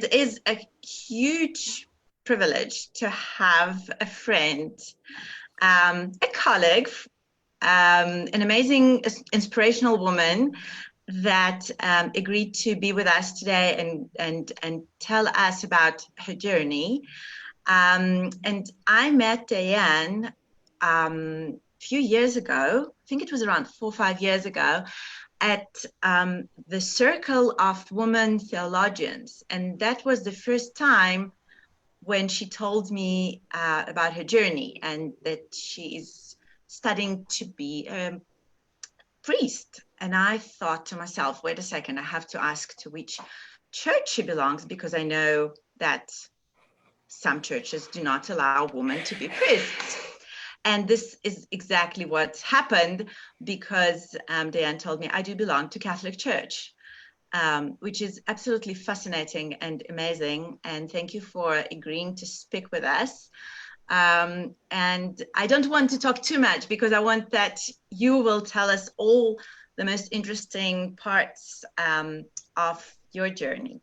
it is a huge privilege to have a friend, a colleague, an amazing, inspirational woman that agreed to be with us today and tell us about her journey. And I met Dianne a few years ago. I think it was around 4 or 5 years ago, at the Circle of Women Theologians. And that was the first time when she told me about her journey and that she is studying to be a priest. And I thought to myself, wait a second, I have to ask to which church she belongs, because I know that some churches do not allow women to be priests. And this is exactly what happened, because Dianne told me I do belong to Catholic Church, which is absolutely fascinating and amazing. And thank you for agreeing to speak with us. And I don't want to talk too much, because I want that you will tell us all the most interesting parts of your journey.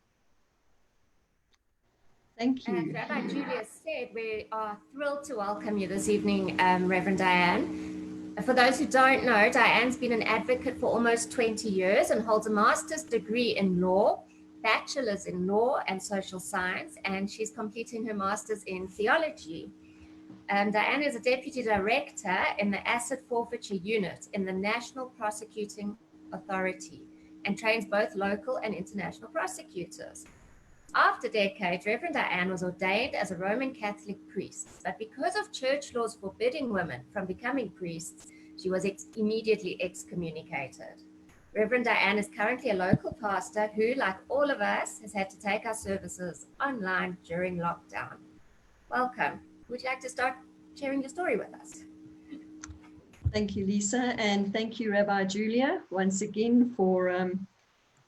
Thank you. As Rabbi Julia said, we are thrilled to welcome you this evening, Reverend Dianne. For those who don't know, Dianne's been an advocate for almost 20 years and holds a master's degree in law, bachelor's in law and social science, and she's completing her master's in theology. Dianne is a deputy director in the Asset Forfeiture Unit in the National Prosecuting Authority and trains both local and international prosecutors. After decades, Reverend Dianne was ordained as a Roman Catholic priest, but because of church laws forbidding women from becoming priests, she was immediately excommunicated. Reverend Dianne is currently a local pastor who, like all of us, has had to take our services online during lockdown. Welcome. Would you like to start sharing your story with us? Thank you, Lisa, and thank you, Rabbi Julia, once again for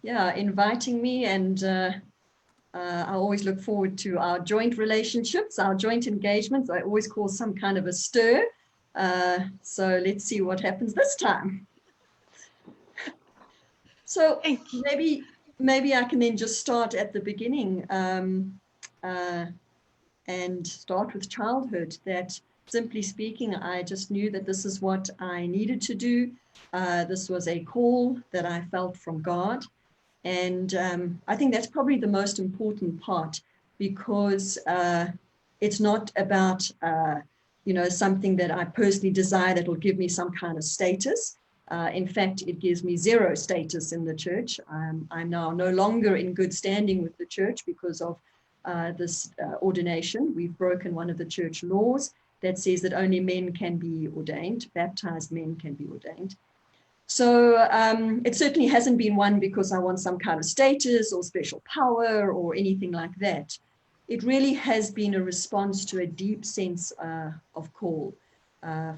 inviting me. And I always look forward to our joint relationships, our joint engagements. I always call some kind of a stir. So let's see what happens this time. So maybe I can then just start at the beginning and start with childhood. That, simply speaking, I just knew that this is what I needed to do. This was a call that I felt from God. And I think that's probably the most important part, because it's not about, something that I personally desire that will give me some kind of status. In fact, it gives me zero status in the church. I'm now no longer in good standing with the church because of this ordination. We've broken one of the church laws that says that only men can be ordained, baptized men can be ordained. So it certainly hasn't been one because I want some kind of status or special power or anything like that. It really has been a response to a deep sense of call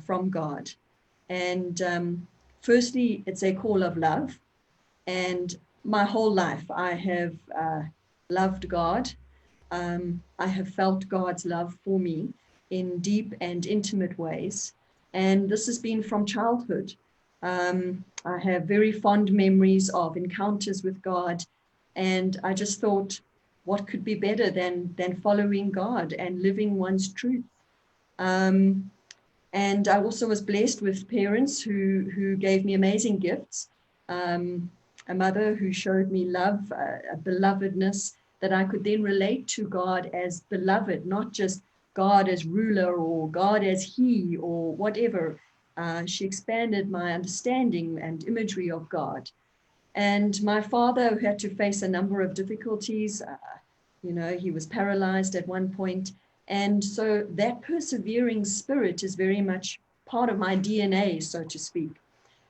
from God. And firstly, it's a call of love. And my whole life, I have loved God. I have felt God's love for me in deep and intimate ways. And this has been from childhood. I have very fond memories of encounters with God, and I just thought, what could be better than following God and living one's truth? And I also was blessed with parents who gave me amazing gifts. A mother who showed me love, a belovedness that I could then relate to God as beloved, not just God as ruler or God as he or whatever. She expanded my understanding and imagery of God. And my father, who had to face a number of difficulties, he was paralyzed at one point. And so that persevering spirit is very much part of my DNA, so to speak.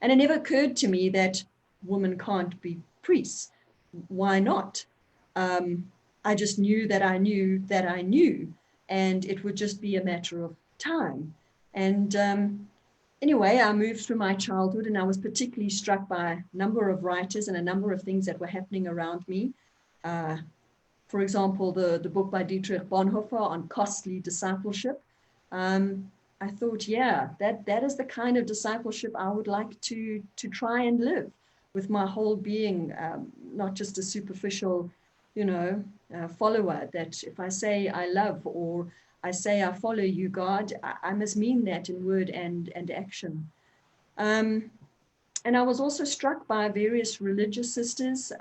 And it never occurred to me that women can't be priests. Why not? I just knew that I knew that I knew, and it would just be a matter of time. And anyway, I moved through my childhood, and I was particularly struck by a number of writers and a number of things that were happening around me. For example, the book by Dietrich Bonhoeffer on costly discipleship. I thought, that is the kind of discipleship I would like to try and live with my whole being, not just a superficial, follower, that if I say I love, or I say I follow you, God, I must mean that in word and action. And I was also struck by various religious sisters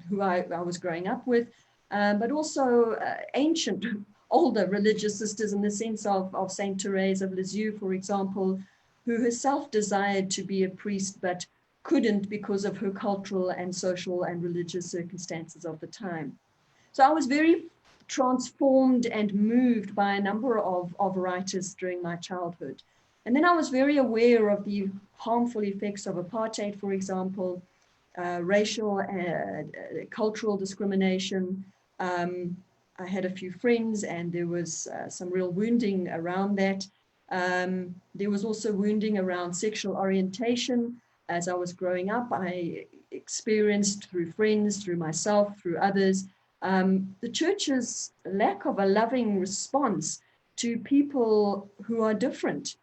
who I was growing up with, but also ancient, older religious sisters, in the sense of Saint Therese of Lisieux, for example, who herself desired to be a priest, but couldn't because of her cultural and social and religious circumstances of the time. So I was very transformed and moved by a number of writers during my childhood. And then I was very aware of the harmful effects of apartheid, for example, racial and cultural discrimination. I had a few friends, and there was some real wounding around that. There was also wounding around sexual orientation. As I was growing up, I experienced through friends, through myself, through others, the church's lack of a loving response to people who are different.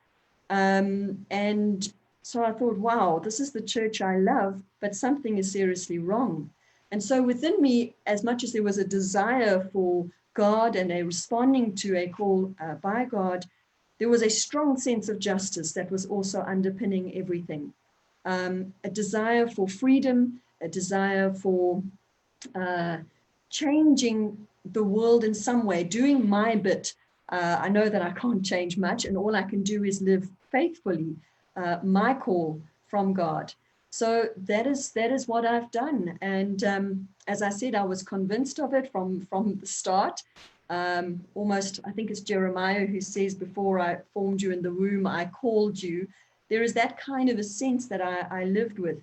And so I thought, wow, this is the church I love, but something is seriously wrong. And so within me, as much as there was a desire for God and a responding to a call by God, there was a strong sense of justice that was also underpinning everything. A desire for freedom, a desire for changing the world in some way, doing my bit. I know that I can't change much, and all I can do is live faithfully my call from God. So that is what I've done. And as I said, I was convinced of it from the start. Almost, I think it's Jeremiah who says, before I formed you in the womb, I called you. There is that kind of a sense that I lived with.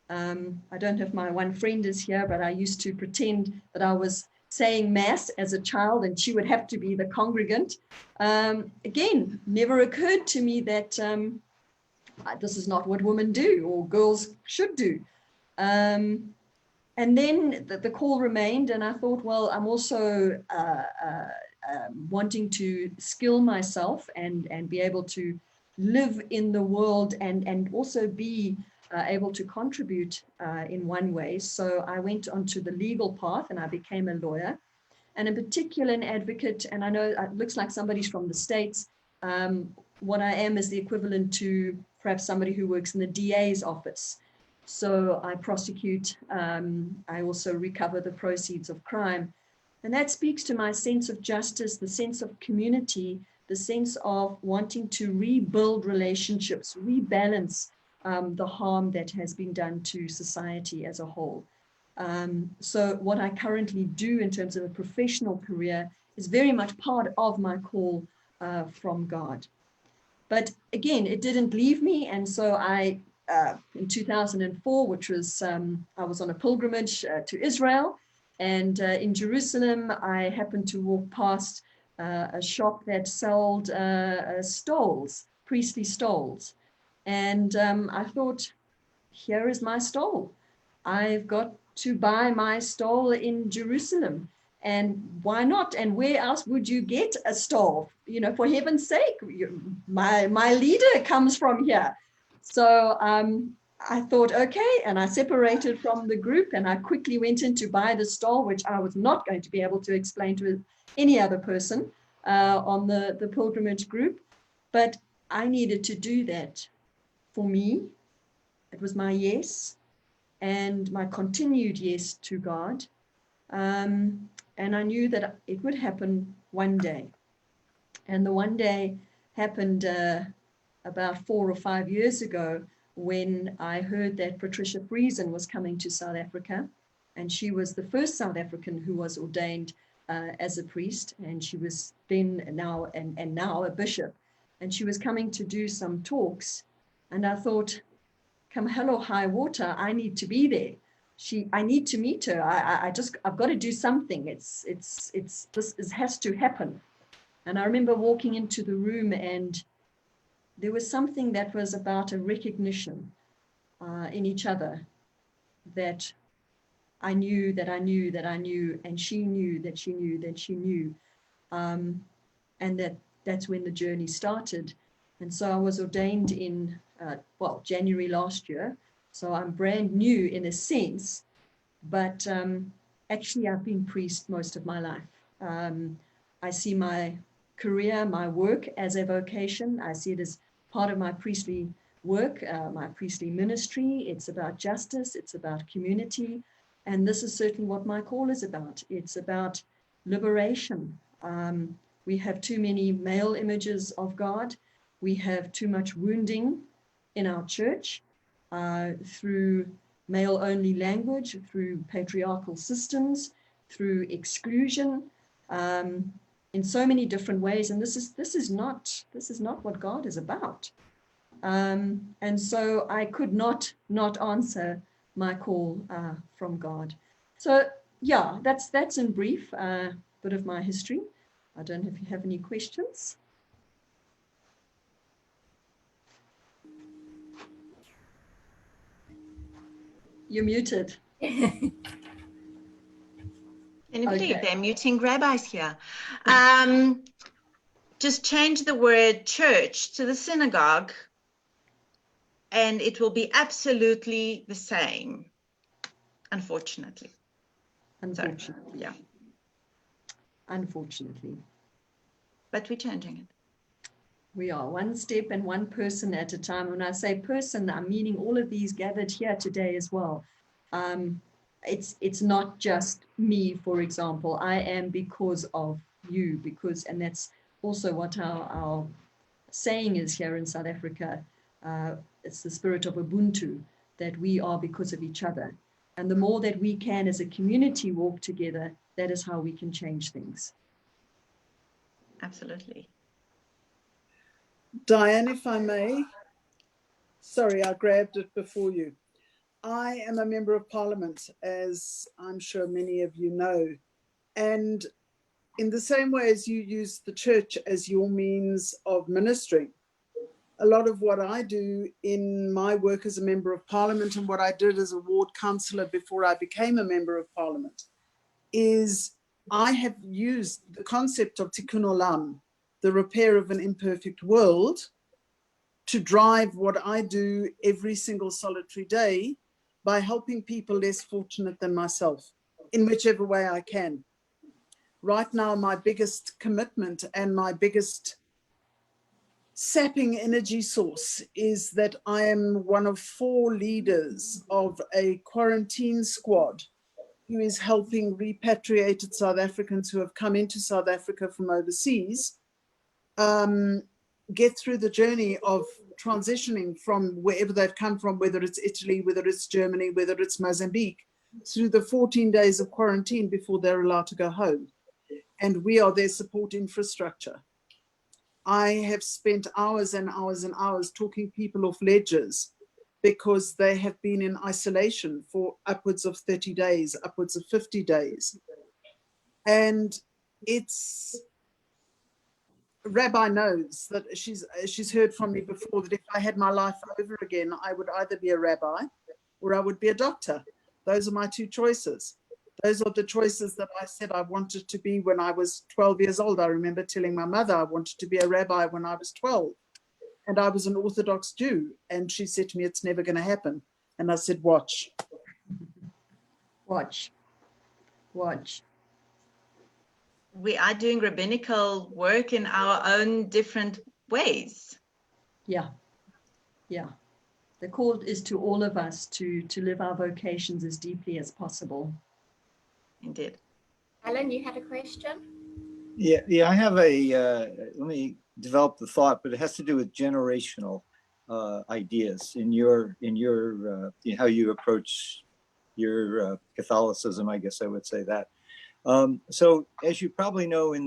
I don't have my one friend is here, but I used to pretend that I was saying mass as a child, and she would have to be the congregant. Again, never occurred to me that this is not what women do or girls should do. And then the call remained, and I thought, well, I'm also wanting to skill myself and be able to live in the world and also be able to contribute in one way. So I went onto the legal path, and I became a lawyer, and in particular an advocate. And I know it looks like somebody's from the States. What I am is the equivalent to perhaps somebody who works in the DA's office. So I prosecute, I also recover the proceeds of crime. And that speaks to my sense of justice, the sense of community, the sense of wanting to rebuild relationships, rebalance the harm that has been done to society as a whole. So what I currently do in terms of a professional career is very much part of my call from God. But again, it didn't leave me. And so I, in 2004, which was, I was on a pilgrimage to Israel. And in Jerusalem, I happened to walk past a shop that sold stoles, priestly stoles. And I thought, here is my stole. I've got to buy my stole in Jerusalem. And why not? And where else would you get a stole? You know, for heaven's sake, my leader comes from here. So I thought, okay, and I separated from the group, and I quickly went in to buy the stole, which I was not going to be able to explain to any other person on the pilgrimage group. But I needed to do that for me. It was my yes, and my continued yes to God. And I knew that it would happen one day. And the one day happened about 4 or 5 years ago, when I heard that Patricia Friesen was coming to South Africa. And she was the first South African who was ordained as a priest. And she was then now and now a bishop. And she was coming to do some talks. And I thought, come hell or high water, I need to be there. I need to meet her. I've got to do something. This has to happen. And I remember walking into the room, and there was something that was about a recognition in each other, that I knew that I knew that I knew, and she knew that she knew that she knew. And that's when the journey started. And so I was ordained in, January last year. So I'm brand new in a sense, but Actually, I've been priest most of my life. I see my career, my work as a vocation. I see it as part of my priestly work, my priestly ministry. It's about justice. It's about community. And this is certainly what my call is about. It's about liberation. We have too many male images of God. We have too much wounding in our church through male-only language, through patriarchal systems, through exclusion, in so many different ways. And this is not what God is about. And so I could not answer my call from God. So yeah, that's in brief a bit of my history. I don't know if you have any questions. You're muted. Can you believe they're muting rabbis here? Just change the word church to the synagogue, and it will be absolutely the same, unfortunately. Unfortunately. So, yeah. Unfortunately. But we're changing it. We are one step and one person at a time. When I say person, I'm meaning all of these gathered here today as well. It's not just me, for example. I am because of you, and that's also what our saying is here in South Africa. It's the spirit of Ubuntu, that we are because of each other. And the more that we can as a community walk together, that is how we can change things. Absolutely. Dianne, if I may, sorry, I grabbed it before you. I am a member of Parliament, as I'm sure many of you know, and in the same way as you use the church as your means of ministering, a lot of what I do in my work as a member of Parliament and what I did as a ward councillor before I became a member of Parliament is I have used the concept of tikkun olam, the repair of an imperfect world, to drive what I do every single solitary day by helping people less fortunate than myself in whichever way I can. Right now, my biggest commitment and my biggest sapping energy source is that I am one of 4 leaders of a quarantine squad who is helping repatriated South Africans who have come into South Africa from overseas get through the journey of transitioning from wherever they've come from, whether it's Italy, whether it's Germany, whether it's Mozambique, through the 14 days of quarantine before they're allowed to go home. And we are their support infrastructure. I have spent hours and hours and hours talking people off ledges because they have been in isolation for upwards of 30 days, upwards of 50 days. And it's, Rabbi knows that she's heard from me before that if I had my life over again, I would either be a rabbi or I would be a doctor. Those are my 2 choices. Those are the choices that I said I wanted to be when I was 12 years old. I remember telling my mother I wanted to be a rabbi when I was 12. And I was an Orthodox Jew. And she said to me, it's never going to happen. And I said, watch. Watch. Watch. We are doing rabbinical work in our own different ways. Yeah. Yeah. The call is to all of us to live our vocations as deeply as possible. Indeed. Alan, you had a question? Yeah, I have let me develop the thought, but it has to do with generational ideas in your how you approach your Catholicism, I guess I would say that. So as you probably know, in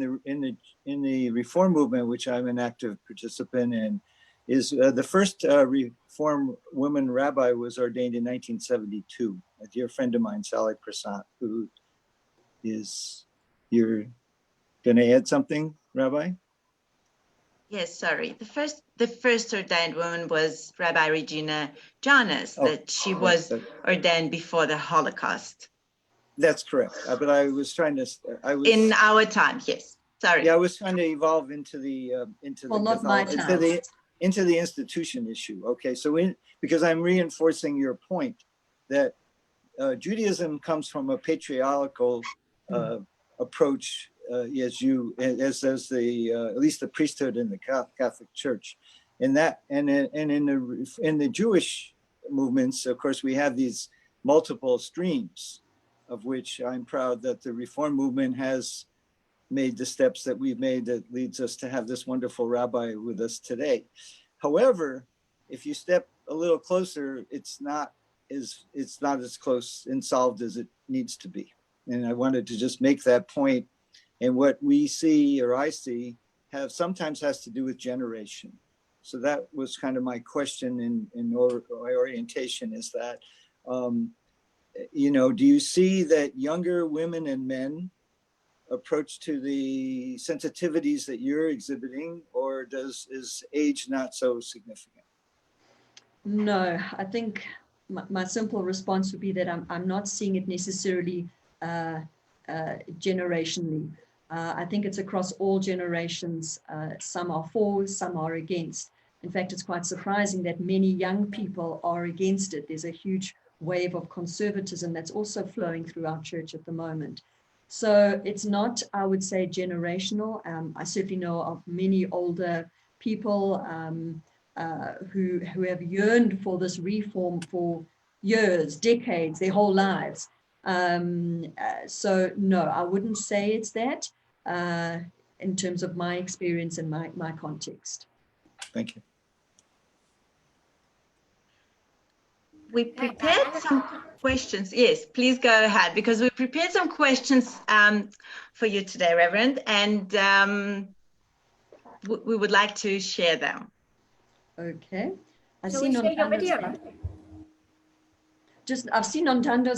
the Reform movement, which I'm an active participant in, is the first Reform woman rabbi was ordained in 1972. A dear friend of mine, Sally Prasad, who is, you're going to add something, Rabbi? Yes, sorry. The first ordained woman was Rabbi Regina Jonas, that she was ordained before the Holocaust. That's correct. But I was trying to, in our time, yes. Sorry. Yeah, I was trying to evolve into the well, not my time. into the institution issue. Okay, so because I'm reinforcing your point that Judaism comes from a patriarchal approach, as does the at least the priesthood in the Catholic Church, in the Jewish movements, of course, we have these multiple streams, of which I'm proud that the Reform movement has made the steps that we've made that leads us to have this wonderful rabbi with us today. However, if you step a little closer, it's not as close and solved as it needs to be. And I wanted to just make that point. And what we see, or I see, sometimes has to do with generation. So that was kind of my question in orientation, is that, do you see that younger women and men approach to the sensitivities that you're exhibiting, or is age not so significant? No, I think my simple response would be that I'm not seeing it necessarily generationally. I think it's across all generations. Some are for, some are against. In fact, it's quite surprising that many young people are against it. There's a huge wave of conservatism that's also flowing through our church at the moment. So it's not, I would say, generational. I certainly know of many older people who have yearned for this reform for years, decades, their whole lives. So no, I wouldn't say it's that in terms of my experience and my context. Thank you. We prepared some questions. Yes, please go ahead, because we prepared some questions for you today, Reverend, and we would like to share them. Okay. I've seen Nontando's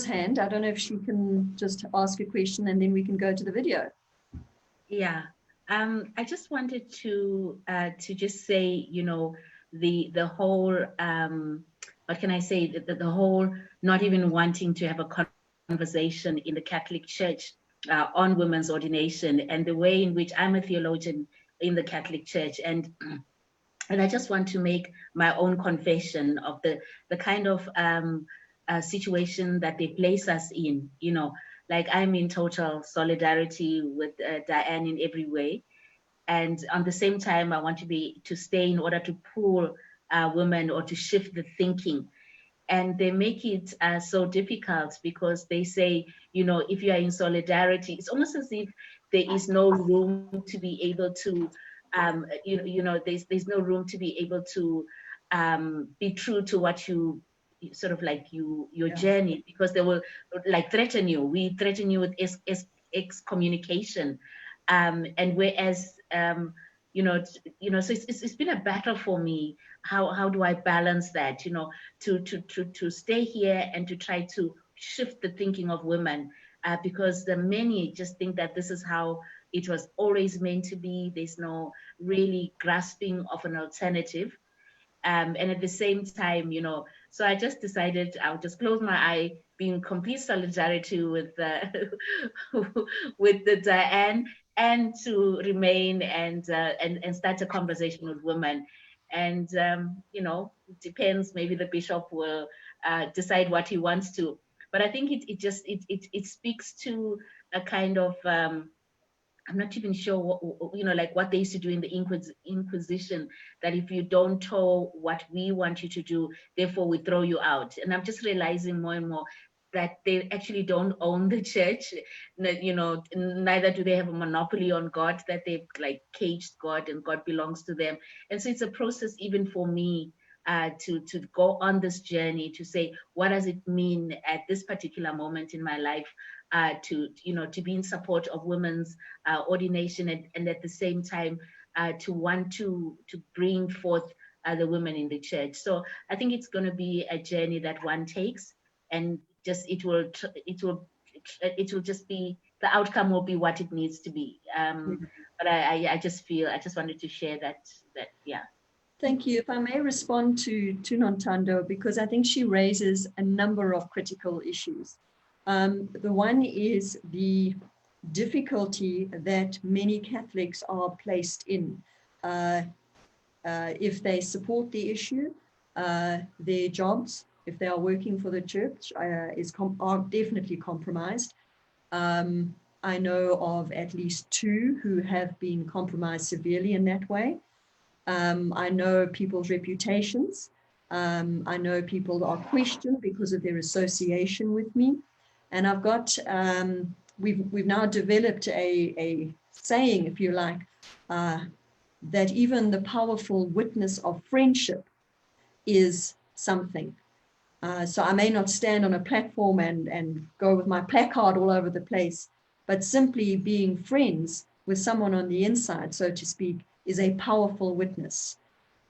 hand. I don't know if she can just ask a question and then we can go to the video. Yeah, I just wanted to just say, the whole, what can I say, the whole not even wanting to have a conversation in the Catholic Church on women's ordination, and the way in which I'm a theologian in the Catholic Church, and I just want to make my own confession of the kind of situation that they place us in. Like, I'm in total solidarity with Dianne in every way. And on the same time, I want to stay in order to pull women or to shift the thinking. And they make it so difficult because they say, if you are in solidarity, it's almost as if there is no room to be able to, there's no room to be able to be true to what you sort of like your journey, because they will like threaten you. We threaten you with excommunication, and whereas so it's been a battle for me. How do I balance that? To stay here and to try to shift the thinking of women, because the many just think that this is how it was always meant to be. There's no really grasping of an alternative. And at the same time, so I just decided I'll just close my eye, be in complete solidarity with the Dianne, and to remain and start a conversation with women. And it depends. Maybe the bishop will decide what he wants to. But I think it speaks to a kind of I'm not even sure what they used to do in the Inquisition, that if you don't toe what we want you to do, therefore we throw you out. And I'm just realizing more and more that they actually don't own the church. Neither do they have a monopoly on God, that they've like caged God and God belongs to them. And so it's a process even for me to go on this journey to say, what does it mean at this particular moment in my life to be in support of women's ordination, and at the same time to want to bring forth the women in the church. So I think it's going to be a journey that one takes, and just it will just be, the outcome will be what it needs to be. But I just wanted to share that. Yeah. Thank you. If I may respond to Nontando, because I think she raises a number of critical issues. The one is the difficulty that many Catholics are placed in. If they support the issue, their jobs if they are working for the church, are definitely compromised. I know of at least 2 who have been compromised severely in that way. I know people's reputations. I know people are questioned because of their association with me. And I've got, we've now developed a saying, if you like, that even the powerful witness of friendship is something. So I may not stand on a platform and go with my placard all over the place, but simply being friends with someone on the inside, so to speak, is a powerful witness.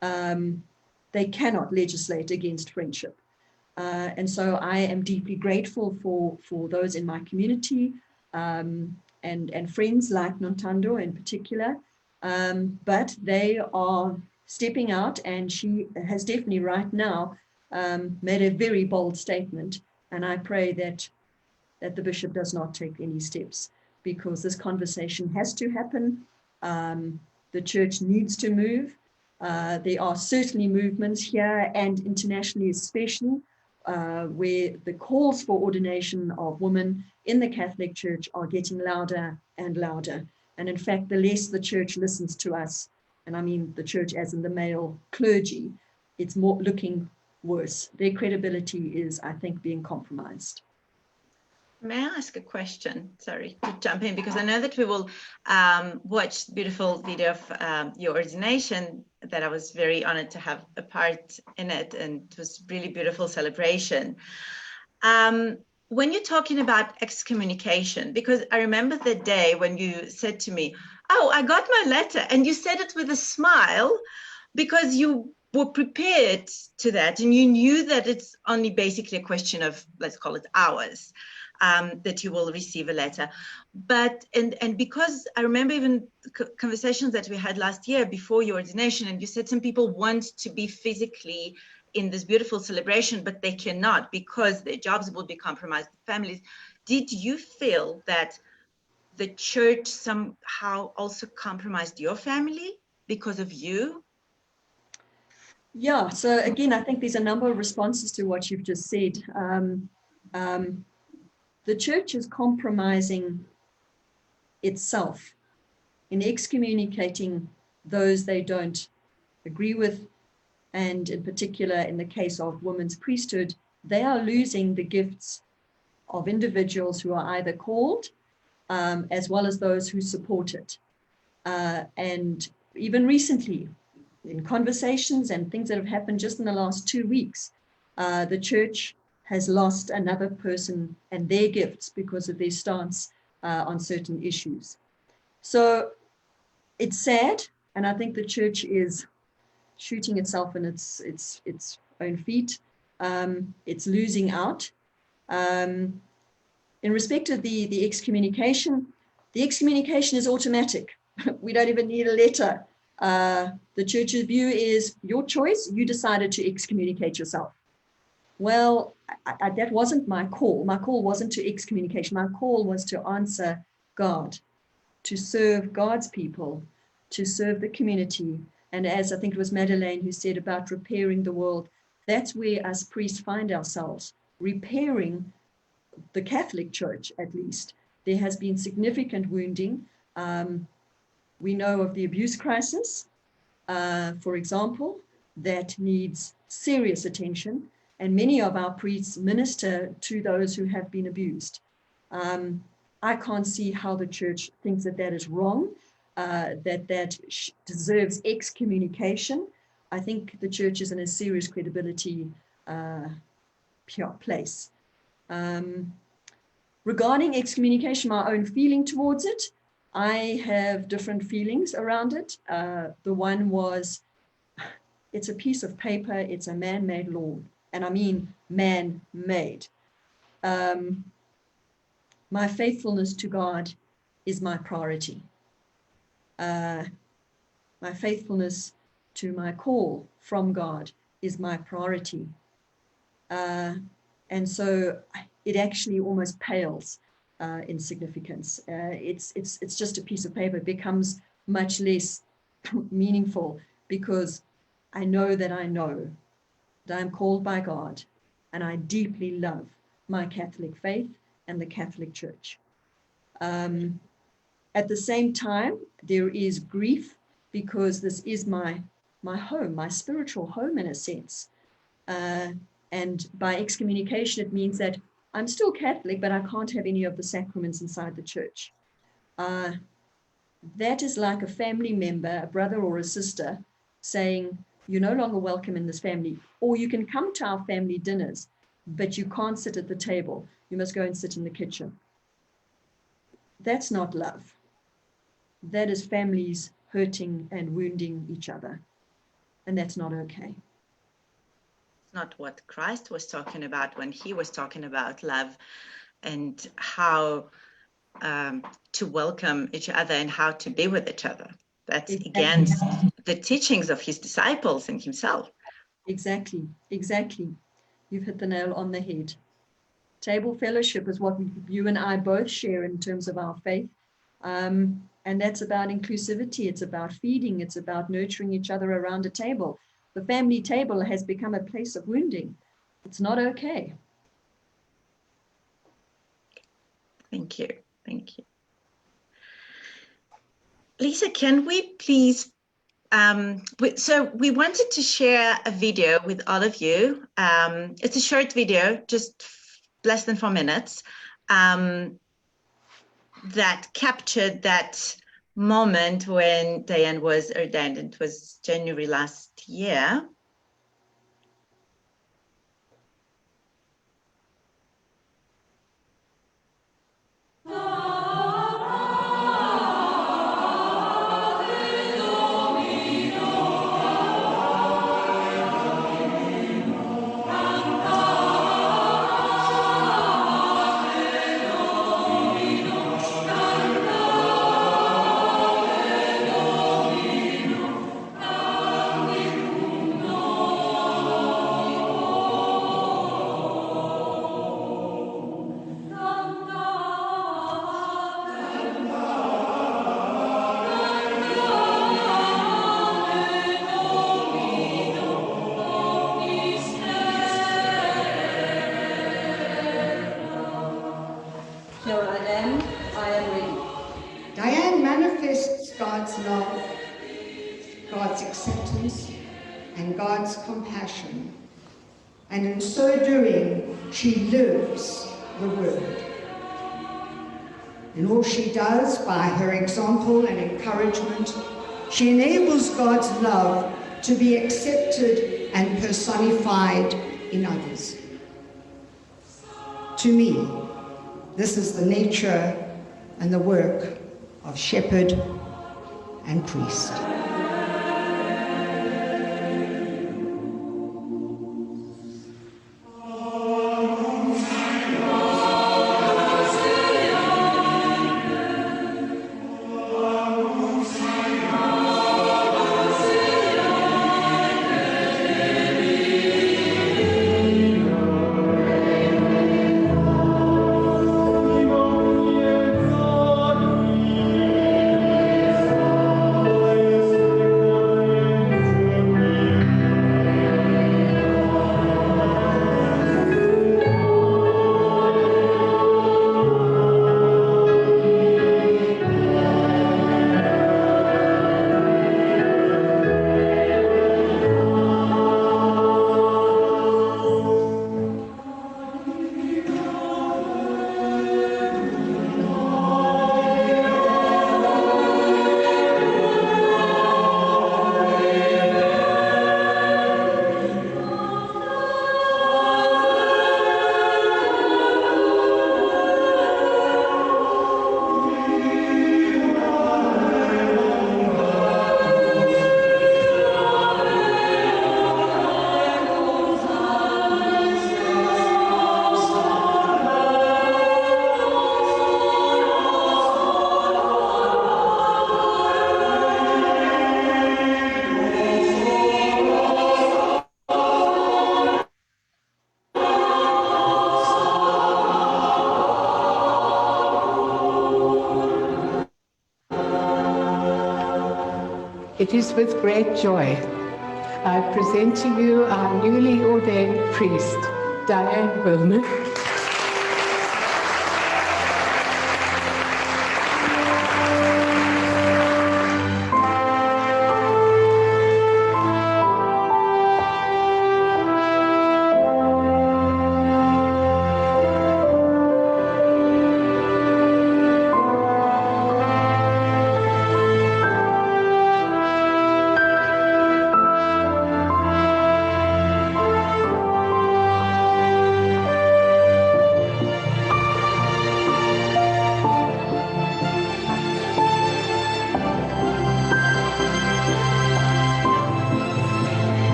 They cannot legislate against friendship. And so I am deeply grateful for those in my community and friends like Nontando in particular. But they are stepping out, and she has definitely right now made a very bold statement. And I pray that the bishop does not take any steps, because this conversation has to happen. The church needs to move. There are certainly movements here and internationally especially where the calls for ordination of women in the Catholic Church are getting louder and louder. And in fact, the less the church listens to us, and I mean the church as in the male clergy, it's more looking worse. Their credibility is, I think, being compromised. May I ask a question? Sorry to jump in, because I know that we will watch the beautiful video of your ordination that I was very honored to have a part in it, and it was really beautiful celebration. When you're talking about excommunication, because I remember the day when you said to me, "Oh, I got my letter," and you said it with a smile because you were prepared to that, and you knew that it's only basically a question of, let's call it hours, that you will receive a letter. But, and because I remember even conversations that we had last year before your ordination, and you said some people want to be physically in this beautiful celebration, but they cannot because their jobs will be compromised, families. Did you feel that the church somehow also compromised your family because of you? Yeah, so again, I think there's a number of responses to what you've just said. The church is compromising itself in excommunicating those they don't agree with. And in particular, in the case of women's priesthood, they are losing the gifts of individuals who are either called as well as those who support it. And even recently, in conversations and things that have happened just in the last 2 weeks, the church has lost another person and their gifts because of their stance on certain issues. So it's sad, and I think the church is shooting itself in its own feet. It's losing out. In respect of the excommunication is automatic. We don't even need a letter. The church's view is your choice. You decided to excommunicate yourself. Well, that wasn't my call. My call wasn't to excommunication. My call was to answer God, to serve God's people, to serve the community. And as I think it was Madeleine who said about repairing the world, that's where us priests find ourselves, repairing the Catholic Church, at least. There has been significant wounding. We know of the abuse crisis, for example, that needs serious attention. And many of our priests minister to those who have been abused. I can't see how the church thinks that is wrong, that deserves excommunication. I think the church is in a serious credibility place. Regarding excommunication, my own feeling towards it, I have different feelings around it. The one was, it's a piece of paper, it's a man-made law. And I mean man-made. My faithfulness to God is my priority. My faithfulness to my call from God is my priority. And so it actually almost pales in significance. It's just a piece of paper. It becomes much less meaningful because I know that I'm called by God and I deeply love my Catholic faith and the Catholic Church. At the same time, there is grief because this is my home, my spiritual home in a sense. And by excommunication, it means that I'm still Catholic, but I can't have any of the sacraments inside the church. That is like a family member, a brother or a sister, saying, you're no longer welcome in this family, or you can come to our family dinners, but you can't sit at the table. You must go and sit in the kitchen. That's not love. That is families hurting and wounding each other. And that's not okay. It's not what Christ was talking about when he was talking about love and how to welcome each other and how to be with each other. That's against the teachings of his disciples and himself. Exactly. You've hit the nail on the head. Table fellowship is what you and I both share in terms of our faith. And that's about inclusivity. It's about feeding. It's about nurturing each other around a table. The family table has become a place of wounding. It's not okay. Thank you. Lisa, can we please, so we wanted to share a video with all of you. It's a short video, just less than 4 minutes, that captured that moment when Dianne was ordained. It was January last year. Dianne manifests God's love, God's acceptance, and God's compassion. And in so doing, she lives the word. In all she does, by her example and encouragement, she enables God's love to be accepted and personified in others. To me, this is the nature and the work of shepherd and priest. It is with great joy I present to you our newly ordained priest, Dianne Willman.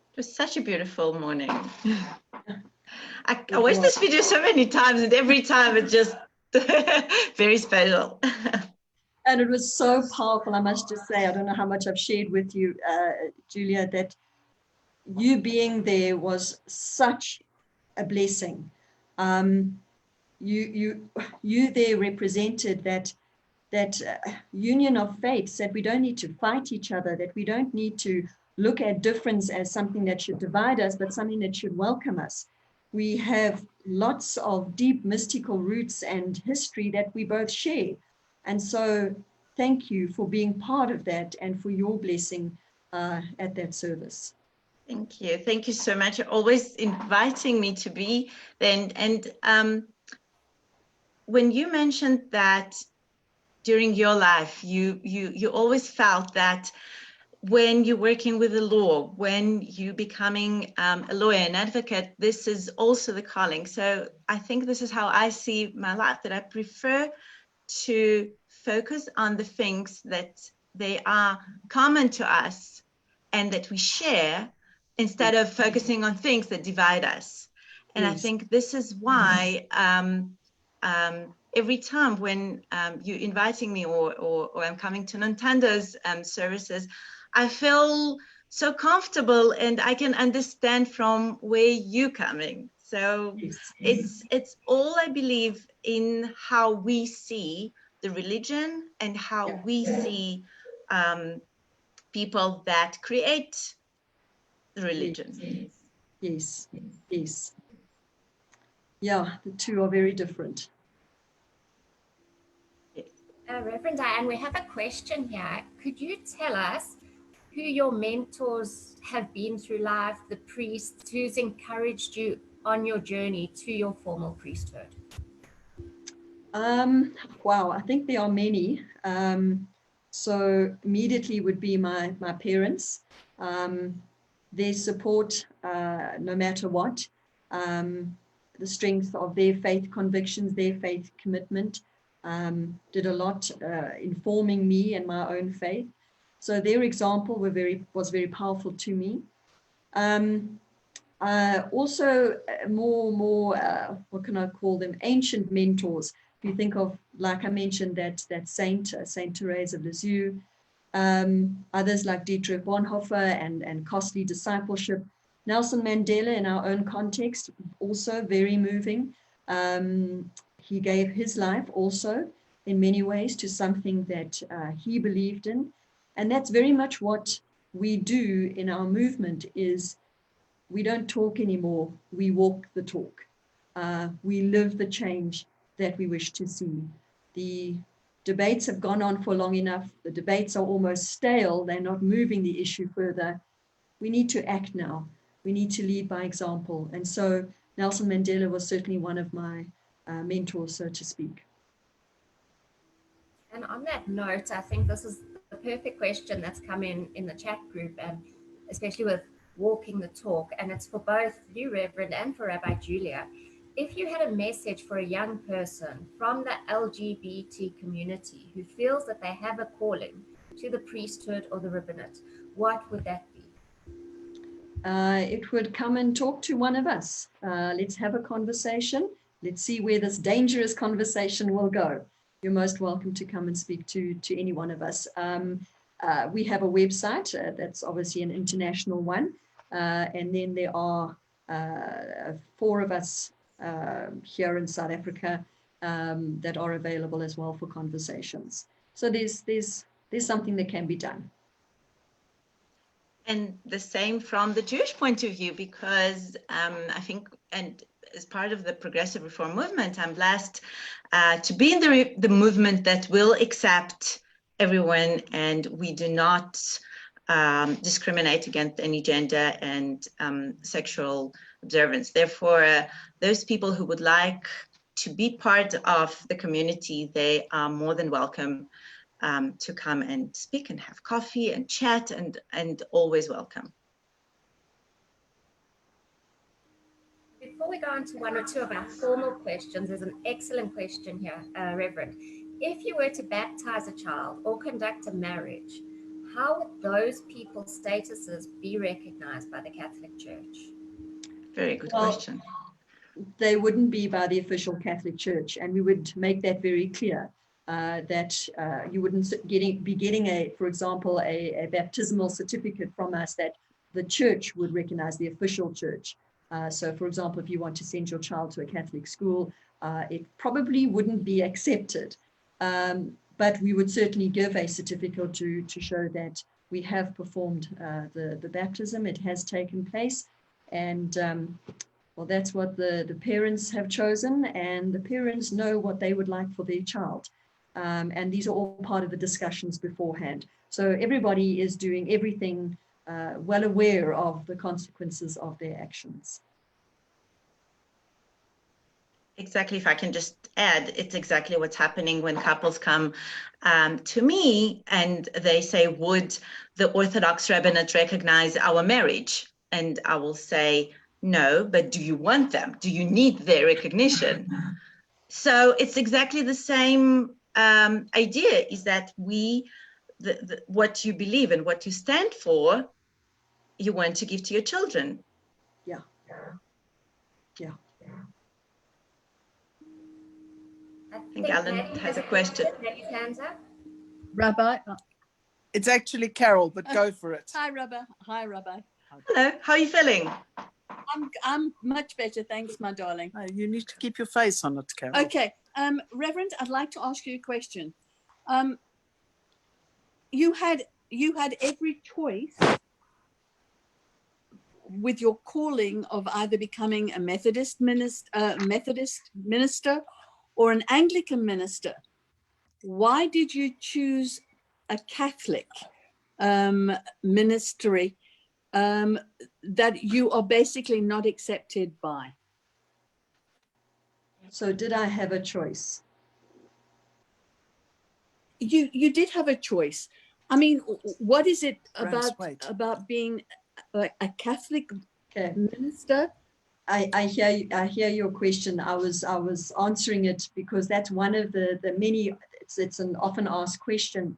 It was such a beautiful morning. I watched this video so many times, and every time it's just very special. And it was so powerful, I must just say. I don't know how much I've shared with you, Julia, that you being there was such a blessing. You there represented that union of faiths, that we don't need to fight each other, that we don't need to look at difference as something that should divide us, but something that should welcome us. We have lots of deep mystical roots and history that we both share. And so thank you for being part of that and for your blessing at that service. Thank you. Thank you so much. You're always inviting me to be there. And when you mentioned that during your life, you always felt that when you're working with the law, when you're becoming a lawyer, an advocate, this is also the calling. So I think this is how I see my life, that I prefer to focus on the things that they are common to us and that we share, instead of focusing on things that divide us. And I think this is why every time when you're inviting me or I'm coming to Nantando's services, I feel so comfortable and I can understand from where you're coming. So it's all, I believe, in how we see the religion and how we see people that create the religion. Yes. Yeah, the two are very different. Reverend Dianne, we have a question here. Could you tell us who your mentors have been through life, the priests who's encouraged you on your journey to your formal priesthood? Wow, I think there are many. So immediately would be my parents, their support no matter what, the strength of their faith convictions, their faith commitment, did a lot informing me and my own faith. So their example was very powerful to me. Also more what can I call them, ancient mentors. If you think of, like I mentioned, that Saint Therese of Lisieux, others like Dietrich Bonhoeffer and costly discipleship. Nelson Mandela, in our own context, also very moving. He gave his life also in many ways to something that he believed in. And that's very much what we do in our movement, is we don't talk anymore, we walk the talk. We live the change that we wish to see. The debates have gone on for long enough. The debates are almost stale. They're not moving the issue further. We need to act now. We need to lead by example. And so Nelson Mandela was certainly one of my mentors, so to speak. And on that note, I think this is the perfect question that's come in the chat group, and especially with walking the talk, and it's for both you, Reverend, and for Rabbi Julia. if you had a message for a young person from the LGBT community who feels that they have a calling to the priesthood or the rabbinate, what would that be? It would come and talk to one of us. Let's have a conversation. Let's see where this dangerous conversation will go. You're most welcome to come and speak to any one of us. We have a website that's obviously an international one. And then there are 4 of us here in South Africa that are available as well for conversations. So there's something that can be done. And the same from the Jewish point of view, because I think, and as part of the progressive reform movement, I'm blessed to be in the movement that will accept everyone, and we do not discriminate against any gender and sexual observance. Therefore, those people who would like to be part of the community, they are more than welcome to come and speak and have coffee and chat, and always welcome. Before we go on to one or two of our formal questions, there's an excellent question here, Reverend. If you were to baptize a child or conduct a marriage, how would those people's statuses be recognized by the Catholic Church? Very good question. They wouldn't be by the official Catholic Church, and we would make that very clear. That you wouldn't be getting for example, a baptismal certificate from us that the church would recognize, the official church. So, for example, if you want to send your child to a Catholic school, it probably wouldn't be accepted. But we would certainly give a certificate to show that we have performed the baptism. It has taken place. And well, that's what the parents have chosen, and the parents know what they would like for their child. And these are all part of the discussions beforehand. So everybody is doing everything well aware of the consequences of their actions. Exactly. If I can just add, it's exactly what's happening when couples come to me and they say, would the Orthodox rabbinate recognize our marriage? And I will say, no, but do you want them? Do you need their recognition? So it's exactly the same idea, is that what you believe and what you stand for, you want to give to your children. Yeah. Yeah. I think Alan has a question. Rabbi? It's actually Carol, but go for it. Hi, Rabbi. Hi, Rabbi. Hello, how are you feeling? I'm much better, thanks, my darling. You need to keep your face on it, Carol. Okay, Reverend, I'd like to ask you a question. You had every choice with your calling of either becoming a Methodist minister or an Anglican minister. Why did you choose a Catholic ministry that you are basically not accepted by? So did I have a choice? You did have a choice. I mean, what is it about being a Catholic minister? I hear your question. I was answering it because that's one of the many. It's an often asked question.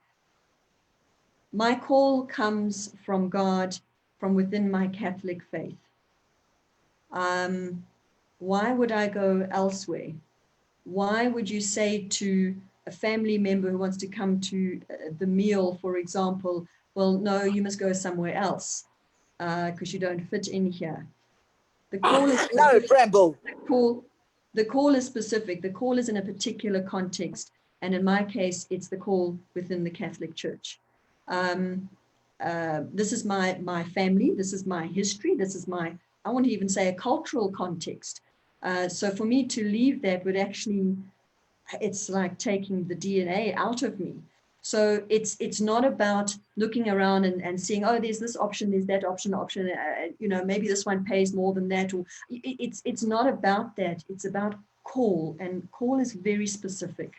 My call comes from God, from within my Catholic faith. Why would I go elsewhere? Why would you say to a family member who wants to come to the meal, for example, well, no, you must go somewhere else because you don't fit in here? The call is no, Bramble. The call is specific. The call is in a particular context. And in my case, it's the call within the Catholic Church. This is my family. This is my history. This is I want to even say a cultural context. So for me to leave that would actually, it's like taking the DNA out of me. So it's not about looking around and seeing, oh, there's this option, there's that option, maybe this one pays more than that. Or it's not about that. It's about call, and call is very specific.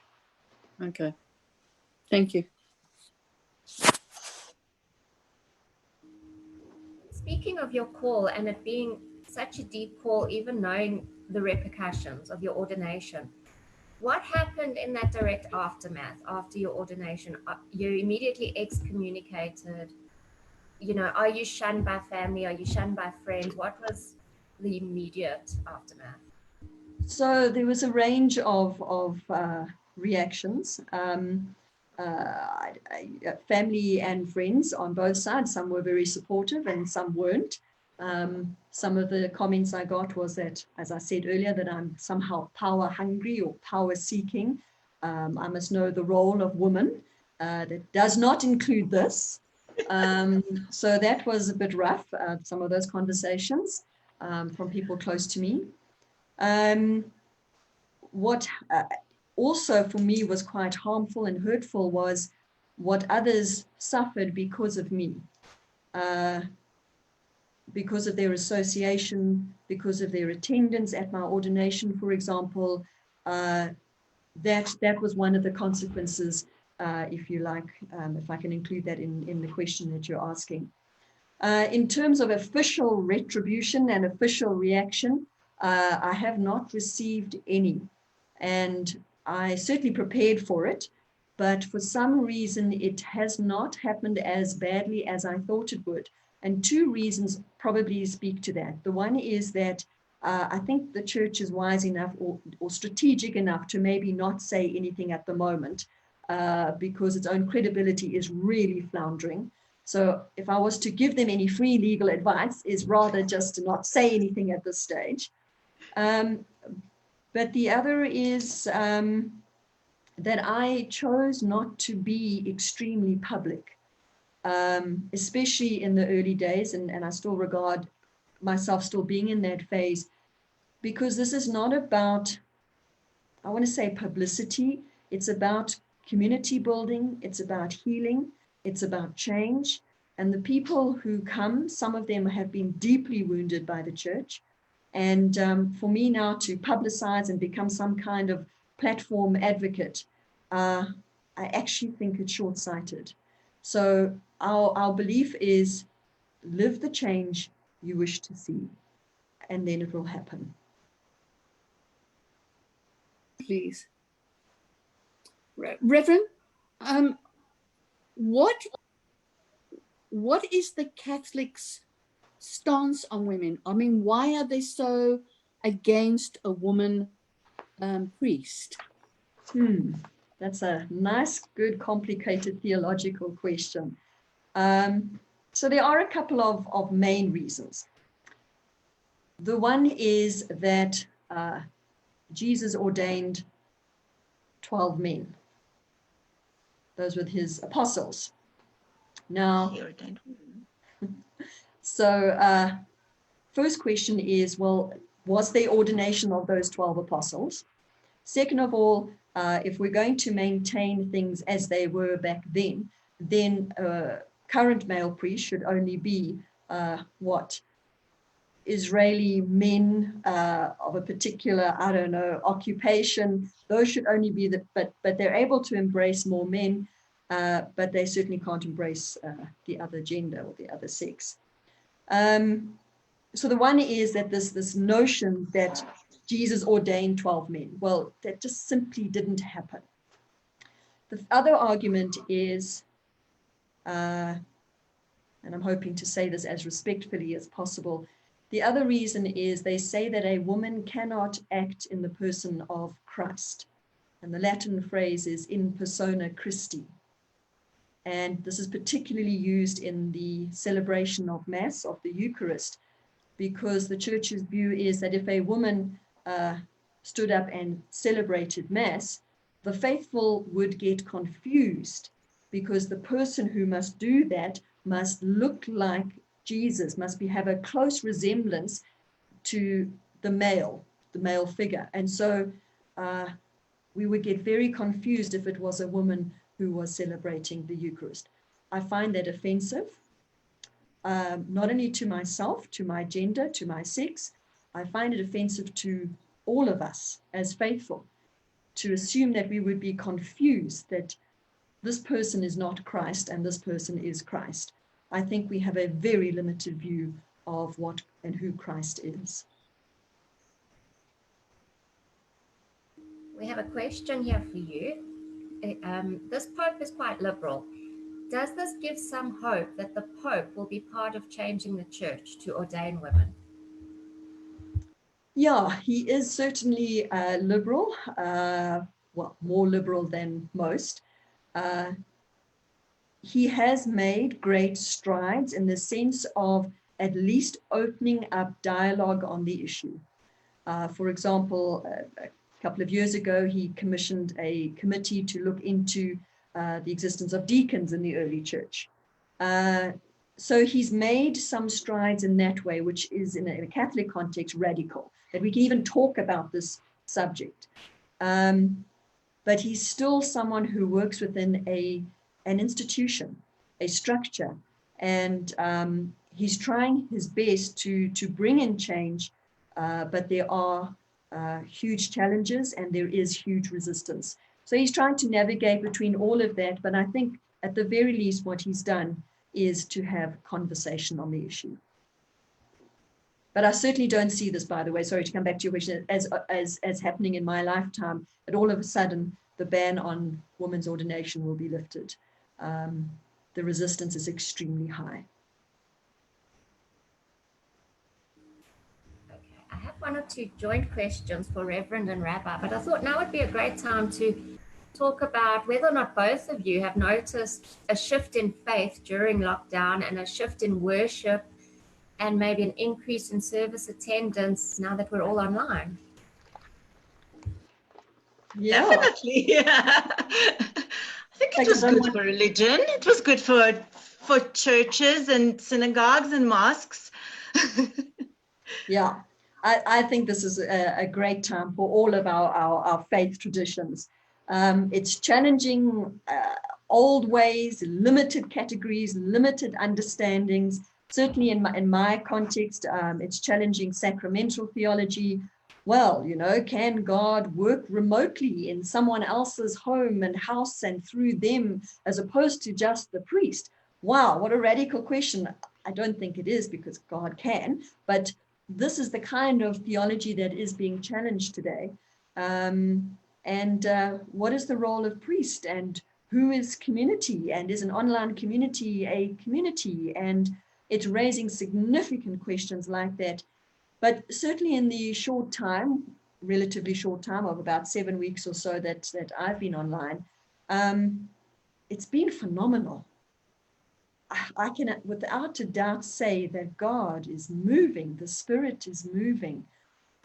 Okay, thank you. Speaking of your call and it being such a deep call, even knowing the repercussions of your ordination. What happened in that direct aftermath after your ordination? You're immediately excommunicated. You know, are you shunned by family? Are you shunned by friends? What was the immediate aftermath? So there was a range of reactions. Family and friends on both sides. Some were very supportive and some weren't. Some of the comments I got was that, as I said earlier, that I'm somehow power hungry or power seeking. I must know the role of woman. That does not include this. So that was a bit rough, some of those conversations from people close to me. What also for me was quite harmful and hurtful was what others suffered because of me, because of their association, because of their attendance at my ordination, for example. That was one of the consequences, if you like, if I can include that in the question that you're asking. In terms of official retribution and official reaction, I have not received any. And I certainly prepared for it, but for some reason it has not happened as badly as I thought it would. And two reasons probably speak to that. The one is that I think the church is wise enough or strategic enough to maybe not say anything at the moment because its own credibility is really floundering. So if I was to give them any free legal advice, is rather just to not say anything at this stage. But the other is that I chose not to be extremely public, especially in the early days, and I still regard myself still being in that phase, because this is not about, I want to say publicity, it's about community building, it's about healing, it's about change. And the people who come, some of them have been deeply wounded by the church. And for me now to publicize and become some kind of platform advocate, I actually think it's short-sighted. So our belief is live the change you wish to see, and then it will happen. Please. Reverend, what is the Catholics' stance on women? I mean, why are they so against a woman priest? That's a nice, good, complicated theological question. So there are a couple of main reasons. The one is that Jesus ordained 12 men. Those were his apostles. Now, so first question is, well, was there ordination of those 12 apostles? Second of all, if we're going to maintain things as they were back then current male priests should only be Israeli men of a particular, I don't know, occupation. Those should only be but they're able to embrace more men, but they certainly can't embrace the other gender or the other sex. So the one is that this notion that Jesus ordained 12 men. Well, that just simply didn't happen. The other argument is, and I'm hoping to say this as respectfully as possible, the other reason is they say that a woman cannot act in the person of Christ. And the Latin phrase is in persona Christi. And this is particularly used in the celebration of Mass, of the Eucharist, because the church's view is that if a woman stood up and celebrated Mass, the faithful would get confused because the person who must do that must look like Jesus, must have a close resemblance to the male figure. And so we would get very confused if it was a woman who was celebrating the Eucharist. I find that offensive, not only to myself, to my gender, to my sex. I find it offensive to all of us as faithful to assume that we would be confused that this person is not Christ and this person is Christ. I think we have a very limited view of what and who Christ is. We have a question here for you. This Pope is quite liberal. Does this give some hope that the Pope will be part of changing the church to ordain women? Yeah, he is certainly liberal, well, more liberal than most. He has made great strides in the sense of at least opening up dialogue on the issue. For example, a couple of years ago, he commissioned a committee to look into the existence of deacons in the early church. So he's made some strides in that way, which is in a Catholic context radical, that we can even talk about this subject. But he's still someone who works within an institution, a structure, and he's trying his best to bring in change, but there are huge challenges and there is huge resistance. So he's trying to navigate between all of that, but I think at the very least what he's done is to have conversation on the issue. But I certainly don't see this, by the way, sorry to come back to your question, as happening in my lifetime, that all of a sudden the ban on women's ordination will be lifted. The resistance is extremely high. Okay, I have one or two joint questions for Reverend and Rabbi, but I thought now would be a great time to talk about whether or not both of you have noticed a shift in faith during lockdown and a shift in worship and maybe an increase in service attendance now that we're all online. Yeah. Definitely. Yeah. I think it was good for religion. It was good for churches and synagogues and mosques. Yeah, I think this is a great time for all of our faith traditions. It's challenging old ways, limited categories, limited understandings. Certainly in my context, it's challenging sacramental theology. Well, you know, can God work remotely in someone else's home and house and through them as opposed to just the priest? Wow, what a radical question. I don't think it is, because God can, but this is the kind of theology that is being challenged today. What is the role of priest, and who is community, and is an online community a community? And it's raising significant questions like that. But certainly in the short time, relatively short time of about 7 weeks or so that I've been online, it's been phenomenal. I can without a doubt say that God is moving, the Spirit is moving.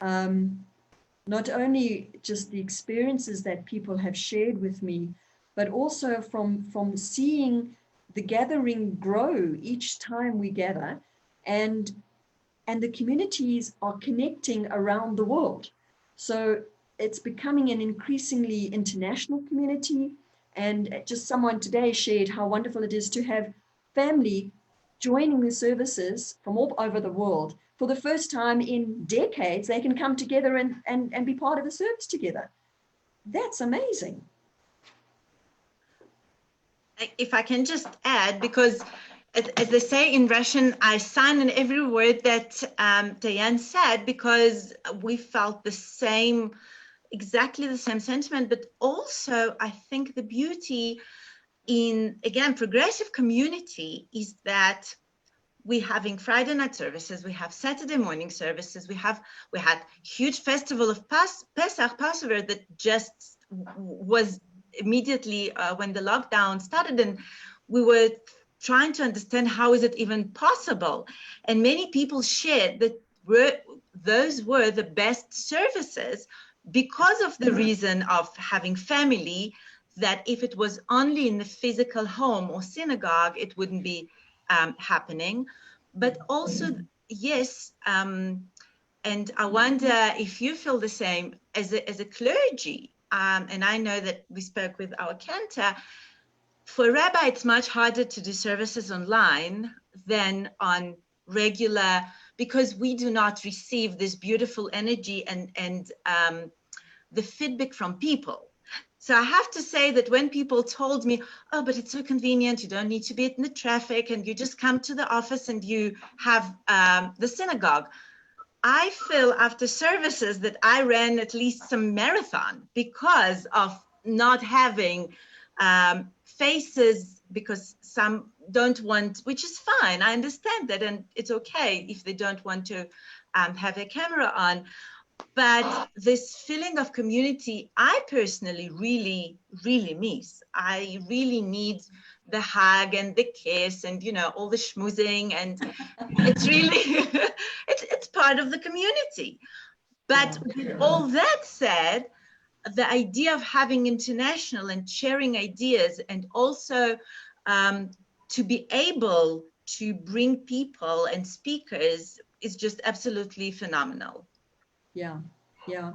Not only just the experiences that people have shared with me, but also from seeing the gathering grow each time we gather, and the communities are connecting around the world. So it's becoming an increasingly international community. And just someone today shared how wonderful it is to have family joining the services from all over the world. For the first time in decades, they can come together and be part of the service together. That's amazing. If I can just add, because as they say in Russian, I sign on every word that Dianne said, because we felt the same, exactly the same sentiment. But also, I think the beauty in, again, progressive community is that we're having Friday night services, we have Saturday morning services, we had huge festival of Pesach, Passover, that just was immediately when the lockdown started, and we were trying to understand how is it even possible. And many people shared that those were the best services because of the reason of having family, that if it was only in the physical home or synagogue, it wouldn't be happening. But also, yes, and I wonder if you feel the same as a clergy. And I know that we spoke with our cantor. For rabbi, it's much harder to do services online than on regular, because we do not receive this beautiful energy and the feedback from people. So I have to say that when people told me, oh, but it's so convenient, you don't need to be in the traffic and you just come to the office and you have the synagogue. I feel after services that I ran at least some marathon because of not having faces, because some don't want, which is fine. I understand that, and it's okay if they don't want to have a camera on. But this feeling of community, I personally really, really miss. I really need the hug and the kiss and, you know, all the schmoozing, and it's really, it's part of the community. But with all that said, the idea of having international and sharing ideas, and also to be able to bring people and speakers is just absolutely phenomenal. Yeah, yeah.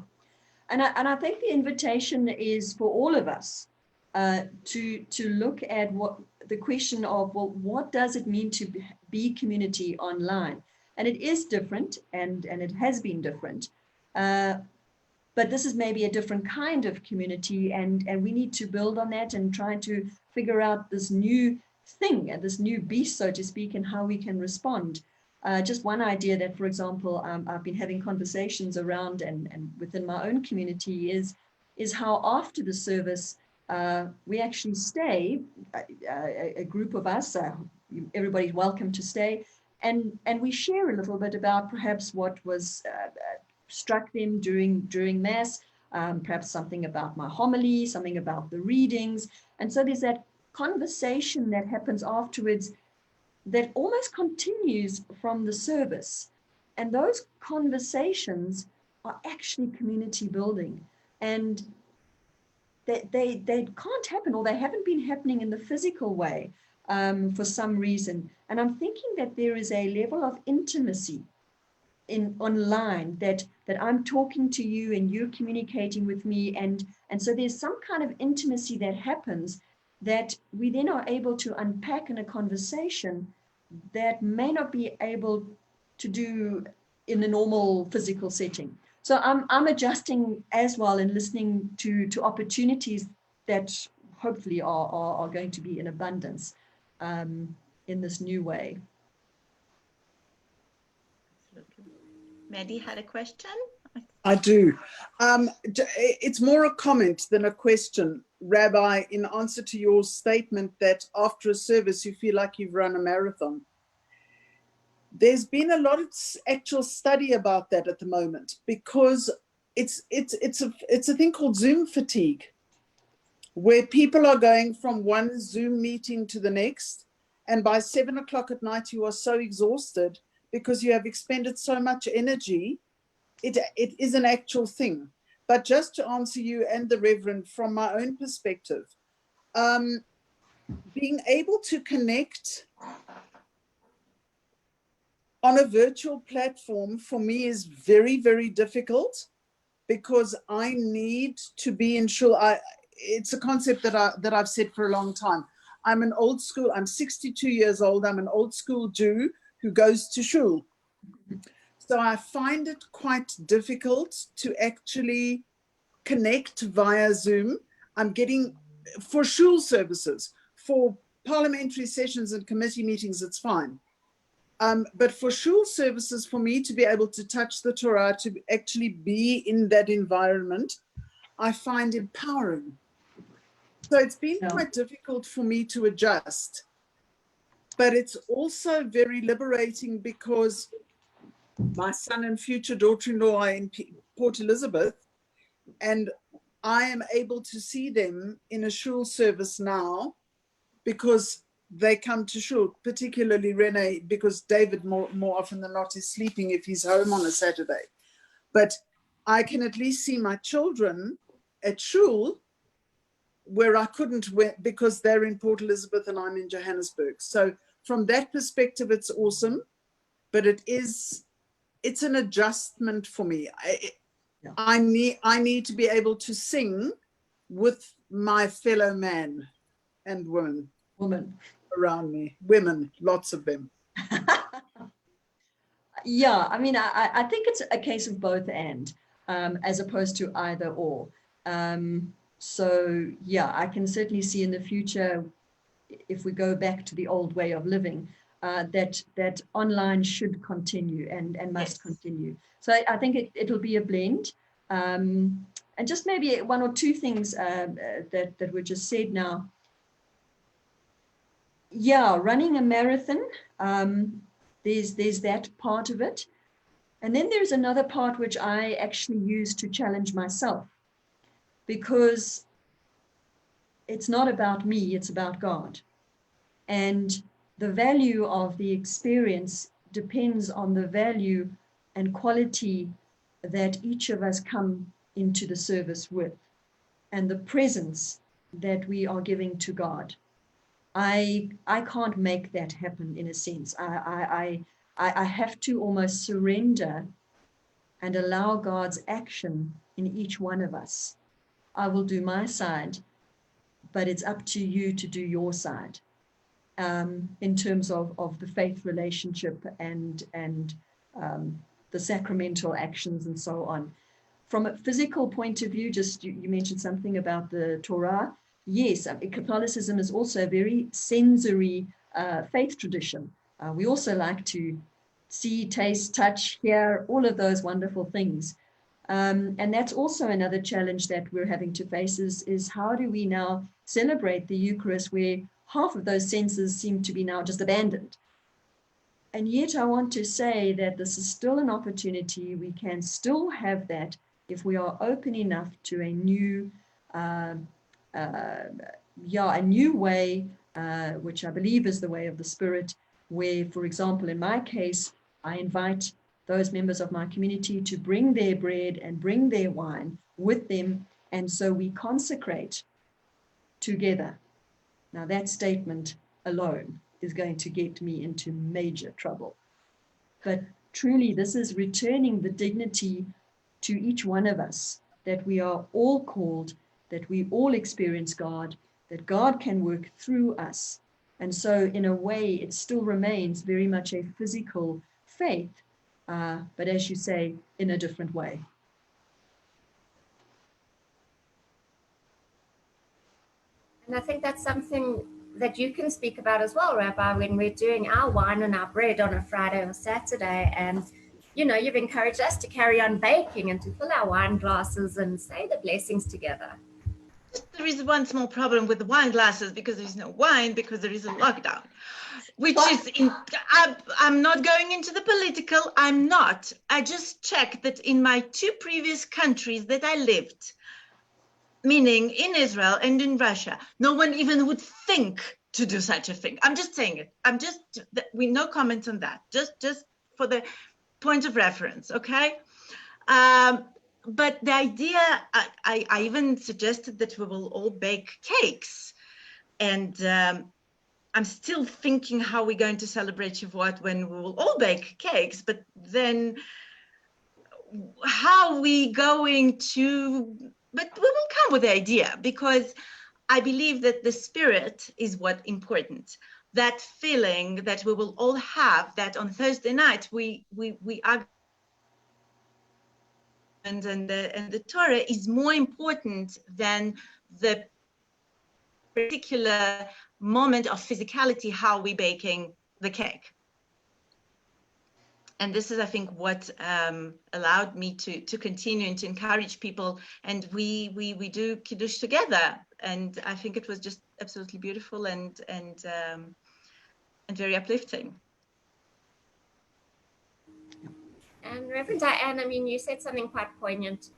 And I think the invitation is for all of us to look at what the question of, well, what does it mean to be community online? And it is different, and it has been different. But this is maybe a different kind of community, and we need to build on that and try to figure out this new thing, this new beast, so to speak, and how we can respond. Just one idea that, for example, I've been having conversations around and within my own community is how after the service, we actually stay, a group of us, everybody's welcome to stay, and we share a little bit about perhaps what was struck them during Mass, perhaps something about my homily, something about the readings. And so there's that conversation that happens afterwards that almost continues from the service. And those conversations are actually community building. And they can't happen, or they haven't been happening in the physical way for some reason. And I'm thinking that there is a level of intimacy in online that I'm talking to you and you're communicating with me. And so there's some kind of intimacy that happens that we then are able to unpack in a conversation that may not be able to do in a normal physical setting. So I'm adjusting as well and listening to opportunities that hopefully are going to be in abundance in this new way. Maddie had a question? I do. It's more a comment than a question, Rabbi, in answer to your statement that after a service you feel like you've run a marathon. There's been a lot of actual study about that at the moment, because it's a thing called Zoom fatigue, where people are going from one Zoom meeting to the next, and by 7 o'clock at night you are so exhausted because you have expended so much energy. It is an actual thing. But just to answer you and the Reverend from my own perspective, being able to connect on a virtual platform for me is very, very difficult, because I need to be in shul. It's a concept that I've said for a long time. I'm 62 years old. I'm an old school Jew who goes to shul. So I find it quite difficult to actually connect via Zoom. I'm getting, for shul services, for parliamentary sessions and committee meetings, it's fine. But for shul services, for me to be able to touch the Torah, to actually be in that environment, I find empowering. So it's been quite difficult for me to adjust. But it's also very liberating, because my son and future daughter-in-law are in Port Elizabeth, and I am able to see them in a shul service now, because they come to shul, particularly Rene, because David more often than not is sleeping if he's home on a Saturday. But I can at least see my children at shul, where I couldn't, because they're in Port Elizabeth and I'm in Johannesburg. So from that perspective, it's awesome, but it's an adjustment for me. I need to be able to sing with my fellow man and woman around me. Women, lots of them. Yeah, I mean, I think it's a case of both and, as opposed to either or. So yeah, I can certainly see in the future, if we go back to the old way of living, that online should continue and must continue. So I think it'll be a blend. And just maybe one or two things that were just said now. Yeah, running a marathon, there's that part of it. And then there's another part which I actually use to challenge myself, because it's not about me, it's about God. And the value of the experience depends on the value and quality that each of us come into the service with, and the presence that we are giving to God. I can't make that happen, in a sense. I have to almost surrender and allow God's action in each one of us. I will do my side, but it's up to you to do your side, in terms of the faith relationship and the sacramental actions and so on. From a physical point of view, just you mentioned something about the Torah. Yes, Catholicism is also a very sensory faith tradition. We also like to see, taste, touch, hear, all of those wonderful things. And that's also another challenge that we're having to face is how do we now celebrate the Eucharist where half of those senses seem to be now just abandoned. And yet I want to say that this is still an opportunity. We can still have that if we are open enough to a new way, which I believe is the way of the Spirit, where, for example, in my case, I invite those members of my community to bring their bread and bring their wine with them, and so we consecrate together. Now that statement alone is going to get me into major trouble. But truly, this is returning the dignity to each one of us, that we are all called, that we all experience God, that God can work through us. And so in a way, it still remains very much a physical faith, but as you say, in a different way. And I think that's something that you can speak about as well, Rabbi, when we're doing our wine and our bread on a Friday or Saturday. And, you know, you've encouraged us to carry on baking and to fill our wine glasses and say the blessings together. There is one small problem with the wine glasses, because there is no wine, because there is a lockdown, which is, I'm not going into the political, I'm not. I just checked that in my 2 previous countries that I lived, meaning in Israel and in Russia, no one even would think to do such a thing. I'm just saying it. We no comment on that. Just for the point of reference, okay? But the idea, I even suggested that we will all bake cakes, and I'm still thinking how we're going to celebrate Shavuot when we will all bake cakes. But then, how are we going to? But we will come with the idea, because I believe that the spirit is what's important. That feeling that we will all have, that on Thursday night we are, and the Torah is more important than the particular moment of physicality, how we baking the cake. And this is, I think, what allowed me to continue and to encourage people. And we do Kiddush together. And I think it was just absolutely beautiful and very uplifting. And Reverend Dianne, I mean, you said something quite poignant.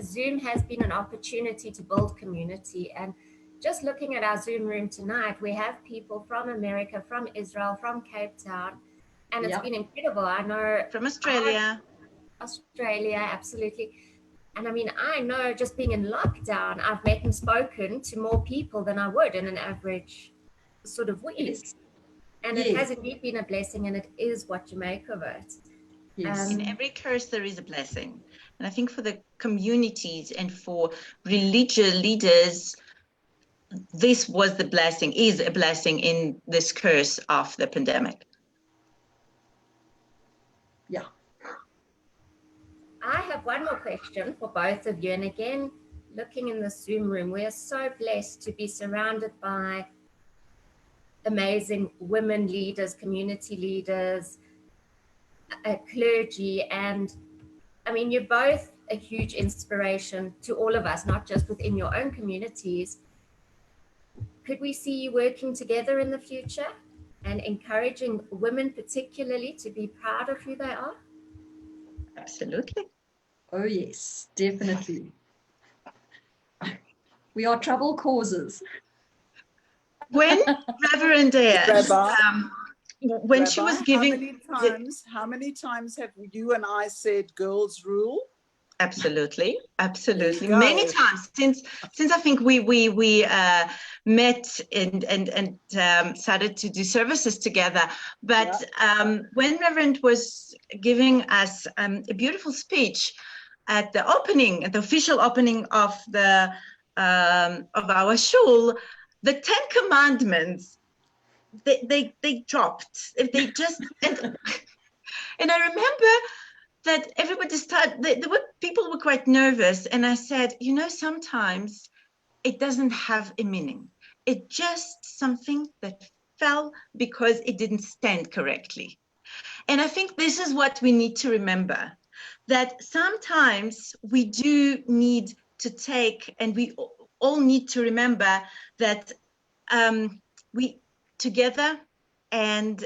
Zoom has been an opportunity to build community. And just looking at our Zoom room tonight, we have people from America, from Israel, from Cape Town. And it's been incredible. I know from Australia. Australia, absolutely. And I mean, I know just being in lockdown, I've met and spoken to more people than I would in an average sort of week. Yes. And it has indeed been a blessing, and it is what you make of it. Yes. In every curse, there is a blessing. And I think for the communities and for religious leaders, this was the blessing, is a blessing in this curse of the pandemic. Yeah. I have one more question for both of you. And again, looking in this Zoom room, we are so blessed to be surrounded by amazing women leaders, community leaders, clergy, and I mean, you're both a huge inspiration to all of us, not just within your own communities. Could we see you working together in the future and encouraging women particularly to be proud of who they are? Absolutely. Oh, yes, definitely. We are trouble causers. When Reverend Dianne, when Rabbi, she was giving... how many times have you and I said girls rule? Absolutely, absolutely. Many times since I think we met and started to do services together. But when Reverend was giving us a beautiful speech at the opening, at the official opening of the of our shul, the 10 commandments, they dropped. They just and I remember that everybody started, people were quite nervous. And I said, you know, sometimes it doesn't have a meaning. It's just something that fell because it didn't stand correctly. And I think this is what we need to remember, that sometimes we do need to take, and we all need to remember that we together and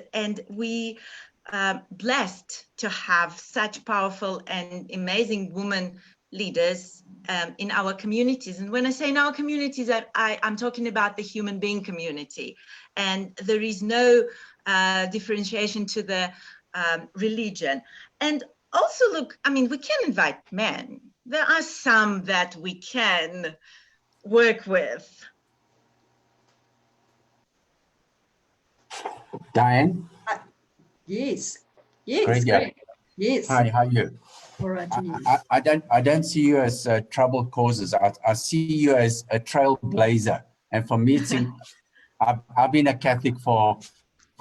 we blessed to have such powerful and amazing women leaders in our communities. And when I say in our communities, I'm talking about the human being community. And there is no differentiation to the religion. And also, look, I mean, we can invite men. There are some that we can work with. Dianne? Yes. Yes. Great. Great. Yes. Hi, how are you? All right. I don't see you as trouble causers. I see you as a trailblazer. And for me, I've been a Catholic for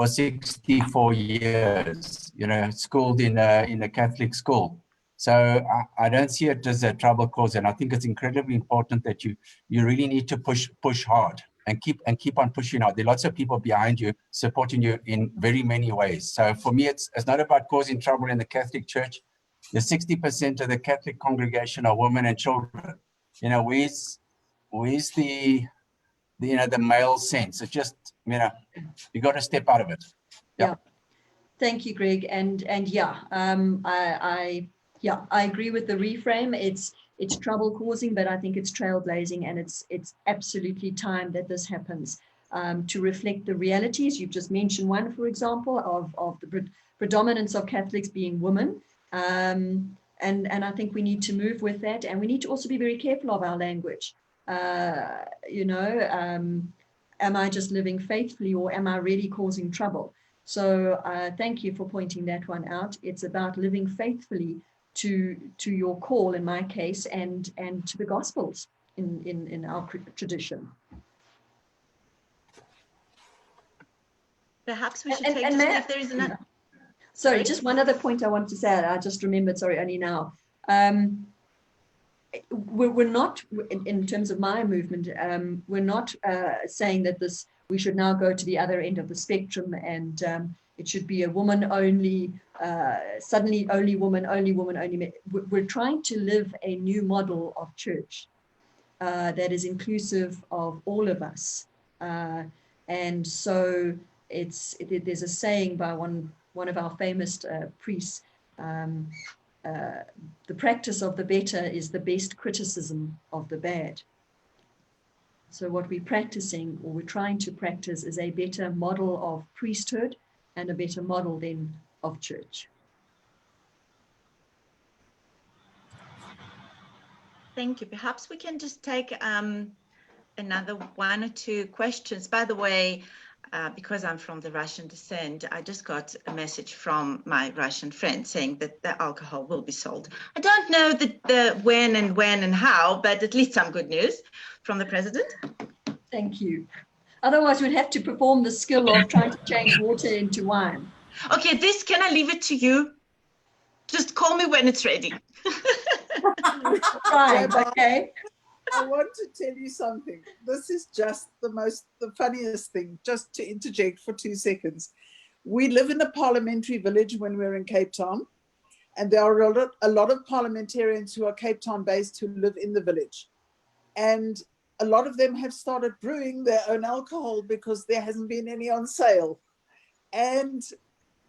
64 years. You know, schooled in a Catholic school. So I don't see it as a trouble causer. And I think it's incredibly important that you really need to push hard. And keep on pushing out. There are lots of people behind you, supporting you in very many ways. So for me, it's not about causing trouble in the Catholic Church. The 60% of the Catholic congregation are women and children. You know, where's the male sense? It's just, you know, you got to step out of it. Yeah. Thank you, Greg. And yeah, I agree with the reframe. It's trouble causing, but I think it's trailblazing, and it's absolutely time that this happens to reflect the realities. You've just mentioned one, for example, of the predominance of Catholics being women. And I think we need to move with that, and we need to also be very careful of our language. Am I just living faithfully, or am I really causing trouble? So thank you for pointing that one out. It's about living faithfully to your call, in my case, and to the Gospels in our tradition. Perhaps we should take to see if there is another. Sorry, just one other point I wanted to say. I just remembered, sorry, only now. We're not, in terms of my movement, we're not saying that we should now go to the other end of the spectrum, and it should be a woman only, suddenly only woman, only men. We're trying to live a new model of church that is inclusive of all of us. And so there's a saying by one of our famous priests, the practice of the better is the best criticism of the bad. So what we're practicing, or we're trying to practice, is a better model of priesthood and a better model then of church. Thank you. Perhaps we can just take another one or two questions. By the way, because I'm from the Russian descent, I just got a message from my Russian friend saying that the alcohol will be sold. I don't know the when and how, but at least some good news from the president. Thank you. Otherwise, we'd have to perform the skill of trying to change water into wine. Okay, can I leave it to you? Just call me when it's ready. Right, okay. I want to tell you something. This is just the funniest thing, just to interject for 2 seconds. We live in a parliamentary village when we're in Cape Town, and there are a lot of parliamentarians who are Cape Town based who live in the village. And a lot of them have started brewing their own alcohol because there hasn't been any on sale. And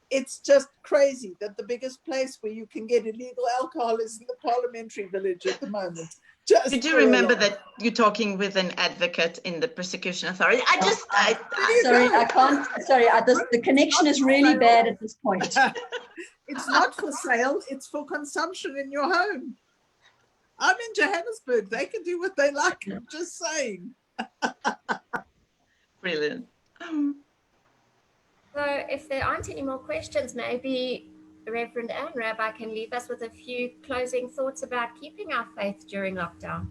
it's just crazy that the biggest place where you can get illegal alcohol is in the parliamentary village at the moment. Did you remember that you're talking with an advocate in the persecution authority? The connection is really bad at this point. It's not for sale, it's for consumption in your home. I'm in Johannesburg, they can do what they like, I'm just saying. Brilliant. So if there aren't any more questions, maybe Reverend and Rabbi can leave us with a few closing thoughts about keeping our faith during lockdown.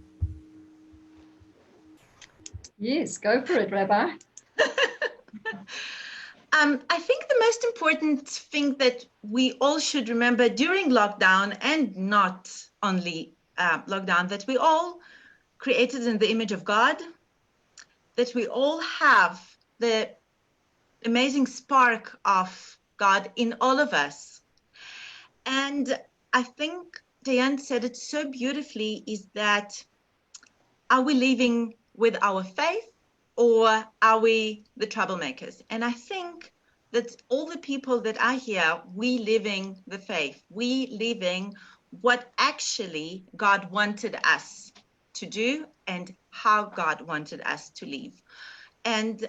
Yes, go for it, Rabbi. I think the most important thing that we all should remember during lockdown, and not only lockdown, that we all created in the image of God, that we all have the amazing spark of God in all of us. And I think Dianne said it so beautifully, is that are we living with our faith, or are we the troublemakers? And I think that all the people that are here, we living the faith, we living what actually God wanted us to do and how God wanted us to live. And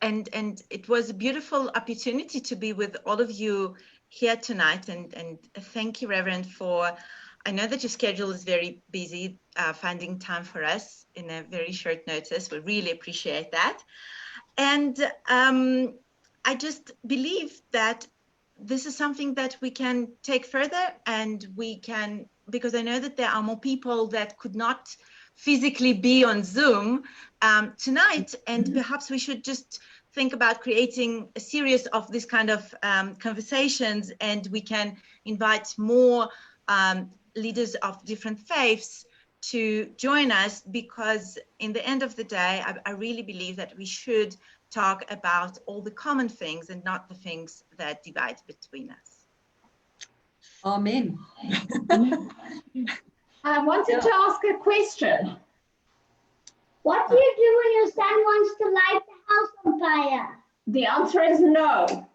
it was a beautiful opportunity to be with all of you here tonight. And thank you, Reverend, for, I know that your schedule is very busy, finding time for us in a very short notice. We really appreciate that. And I just believe that this is something that we can take further, and we can, because I know that there are more people that could not physically be on Zoom tonight, and perhaps we should just think about creating a series of this kind of conversations, and we can invite more leaders of different faiths to join us, because in the end of the day, I really believe that we should talk about all the common things and not the things that divide between us. Amen. I wanted to ask a question. What do you do when your son wants to light the house on fire? The answer is no.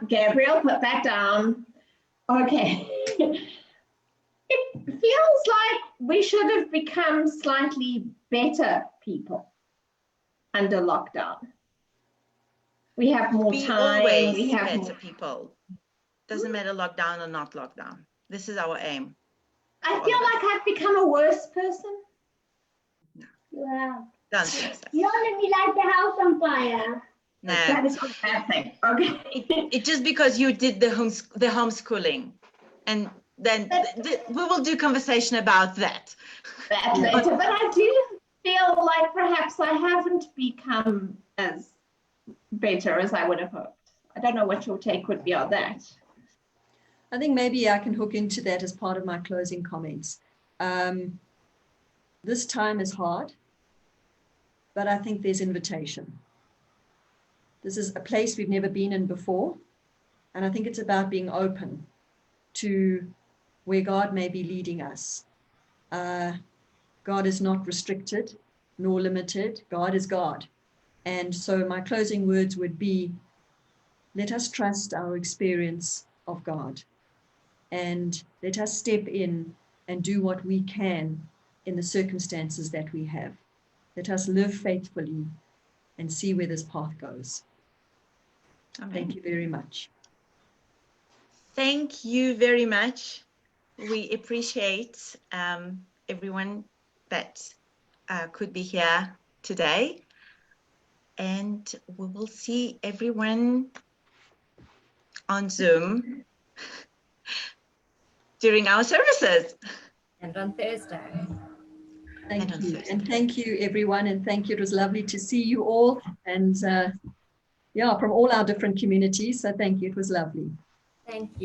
Gabriel, put that down. Okay. It feels like we should have become slightly better people under lockdown. We have more time. Always we have better people. Doesn't matter lockdown or not lockdown. This is our aim. I feel like I've become a worse person. No. Wow. Don't think so. You don't let me light the house on fire. No. That is a bad thing. Okay. It's just because you did the homeschooling, and then we will do conversation about that. That later, but I do feel like perhaps I haven't become as better as I would have hoped. I don't know what your take would be on that. I think maybe I can hook into that as part of my closing comments. This time is hard, but I think there's invitation. This is a place we've never been in before, and I think it's about being open to where God may be leading us. God is not restricted nor limited. God is God. And so my closing words would be, let us trust our experience of God, and let us step in and do what we can in the circumstances that we have. Let us live faithfully and see where this path goes. Amen. Thank you very much. Thank you very much. We appreciate everyone that could be here today. And we will see everyone on Zoom during our services. And on Thursday. Thank you. And thank you, everyone. And thank you. It was lovely to see you all. And yeah, from all our different communities. So thank you. It was lovely. Thank you.